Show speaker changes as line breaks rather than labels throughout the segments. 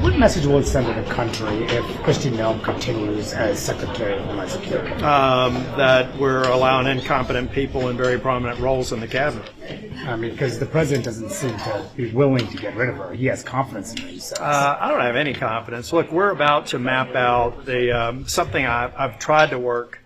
What message will it send to the country if Kristi Noem continues as Secretary of Homeland Security?
That we're allowing incompetent people in very prominent roles in the cabinet.
I mean, because the president doesn't seem to be willing to get rid of her. He has confidence in her, he says.
I don't have any confidence. Look, we're about to map out the something I've tried to work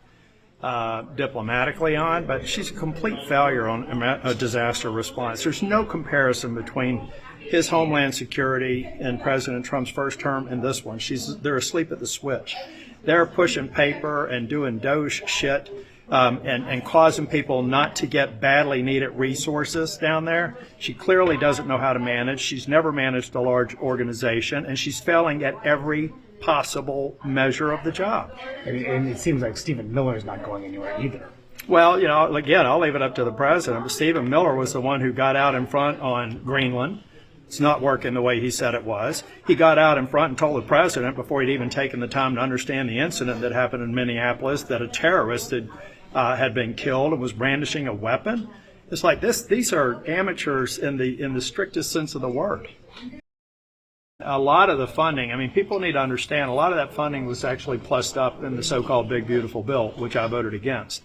diplomatically on, but she's a complete failure on a disaster response. There's no comparison between his Homeland Security in President Trump's first term and this one. They're asleep at the switch. They're pushing paper and doing DOGE shit and causing people not to get badly needed resources down there. She clearly doesn't know how to manage. She's never managed a large organization, and she's failing at every possible measure of the job.
And it seems like Stephen Miller is not going anywhere either.
Well, you know, again, I'll leave it up to the president. But Stephen Miller was the one who got out in front on Greenland. It's not working the way he said it was. He got out in front and told the president, before he'd even taken the time to understand the incident that happened in Minneapolis, that a terrorist had been killed and was brandishing a weapon. It's like this. These are amateurs in the strictest sense of the word. A lot of the funding, I mean, people need to understand, a lot of that funding was actually plussed up in the so-called Big Beautiful Bill, which I voted against.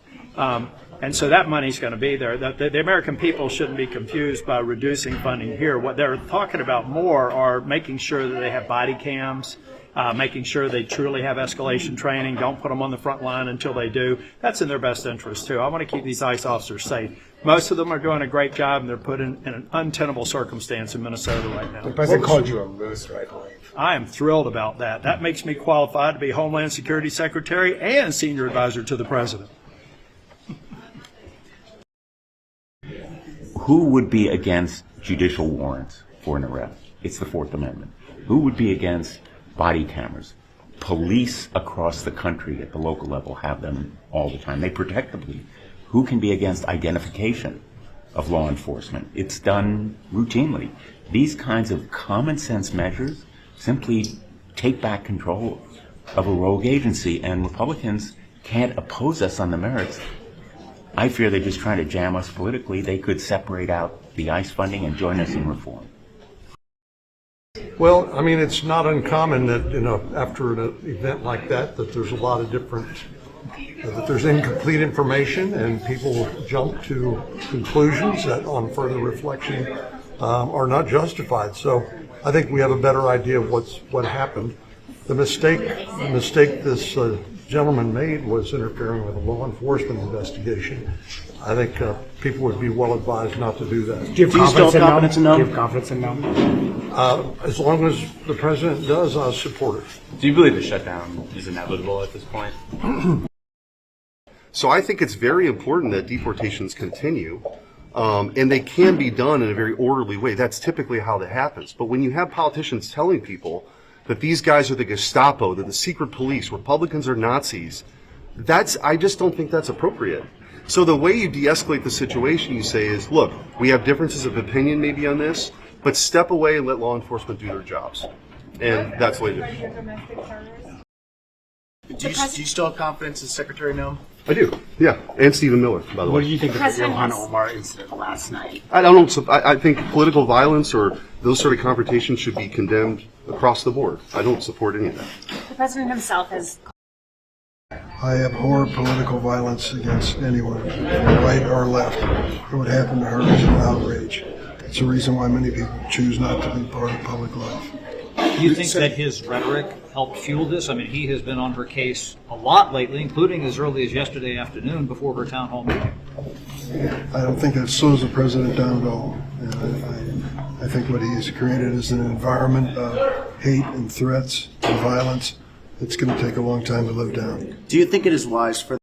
And so that money's going to be there. The American people shouldn't be confused by reducing funding here. What they're talking about more are making sure that they have body cams, making sure they truly have escalation training. Don't put them on the front line until they do. That's in their best interest, too. I want to keep these ICE officers safe. Most of them are doing a great job, and they're put in an untenable circumstance in Minnesota right now.
The president called you a moose, right?
I am thrilled about that. That makes me qualified to be Homeland Security Secretary and Senior Advisor to the President.
Who would be against judicial warrants for an arrest? It's the Fourth Amendment. Who would be against body cameras? Police across the country at the local level have them all the time. They protect the police. Who can be against identification of law enforcement? It's done routinely. These kinds of common sense measures simply take back control of a rogue agency, and Republicans can't oppose us on the merits. I fear they're just trying to jam us politically. They could separate out the ICE funding and join us in reform.
Well, I mean, it's not uncommon that, after an event like that there's a lot of different, that there's incomplete information and people jump to conclusions that on further reflection are not justified. So I think we have a better idea of what happened. The mistake this gentleman made was interfering with a law enforcement investigation. I think people would be well advised not to do that.
Do you have confidence in Noem? Do you have confidence in Noem?
As long as the president does, I'll support it.
Do you believe the shutdown is inevitable at this point?
So I think it's very important that deportations continue, and they can be done in a very orderly way. That's typically how that happens. But when you have politicians telling people that these guys are the Gestapo, that the secret police, Republicans are Nazis, I just don't think that's appropriate. So the way you de-escalate the situation, you say is, look, we have differences of opinion maybe on this, but step away and let law enforcement do their jobs. And that's what it is.
Do you still have confidence in Secretary Noem?
I do, yeah, and Stephen Miller, by the way.
What do you think of the Ilhan Omar incident last night?
I think political violence or those sort of confrontations should be condemned across the board. I don't support any of that.
The president himself has...
I abhor political violence against anyone, right or left. What happened to her is an outrage. It's a reason why many people choose not to be part of public life.
Do you think that his rhetoric helped fuel this? I mean, he has been on her case a lot lately, including as early as yesterday afternoon before her town hall meeting.
I don't think that slows the president down at all. I think what he has created is an environment of hate and threats and violence that's going to take a long time to live down.
Do you think it is wise for